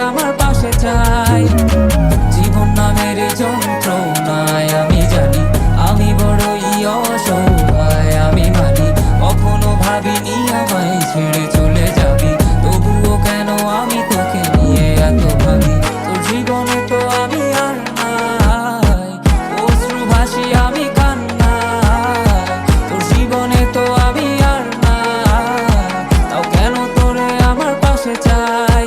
আমার পাশে চাই। জীবন নামের যন্ত্রণায় আমি জানি আমি বড়ই অসহায়, আমি মানি কখনো ভাবিনি আমায় ছেড়ে চলে যাবি, তবুও কেন আমি তোকে নিয়ে এত ভাবি। তোর জীবনে তো আমি আর নাই, অশ্রু ভাসি আমি কান্নায়। তোর জীবনে তো আমি আর নাই, তাও কেন তোরে আমার পাশে চাই।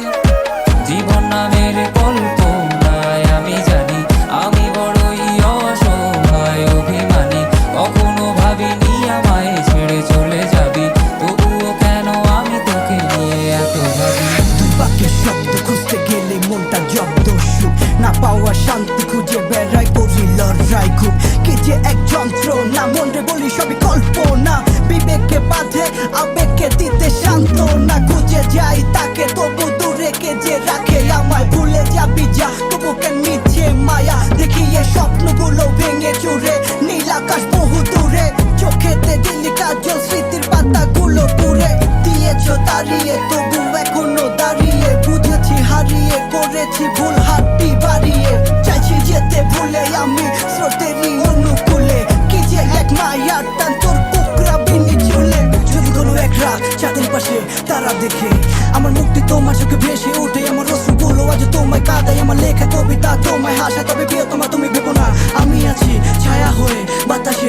জীবন নামের কল্পনায় আমি জানি আমি বড়ই অসহায়, অভিমানী কখনো ভাবিনি আমায় ছেড়ে চলে যাবি, তবুও কেন আমি তোকে নিয়ে এত ভাবি। দুই বাক্যের শব্দ খুঁজতে গেলে মনটা জব্দ, সুখ না পাওয়া শান্তি খুঁজে বেড়াই করি লড়াই, খুব কি যে এক যন্ত্রণা, মন রে বলি সবই কল্পনা, বিবেককে বাঁধে আবেগকে দিতে শান্তনা, খুঁজে যাই তাকে তবু দূরে কে যে রাখে আমায়, ভুলে যাবি যা তবু কেন মিছে মায়া, দেখি এ স্বপ্নগুলো ভেঙে চুরে নীল আকাশ বহু দূরে, চোখেতে দিলি কাজল স্মৃতির পাতাগুলো পুড়ে দিয়েছো দাঁড়িয়ে, তবু এখনো দাঁড়িয়ে বুঝেছি হারিয়ে করেছি ভুল, হাতটি বাড়িয়ে চাইছি যেতে ভুলে আমি স্রোতেরই অনুকূলে, কি যে এক মায়ার টান তোর কুকরা বিনি চুলে। যদি কোনো এক রাত চাঁদের পাশে তারা দেখে আমার মুক্তি তোমার চোখে ভেসে ওঠে, আমার অশ্রুগুলো আজ তোমায় কাঁদাই, আমার লেখা কবিতা তোমায় হাসা, তবে প্রিয় তোমার তুমি ভেবো না আমি আছি ছায়া হয়ে বাতাসে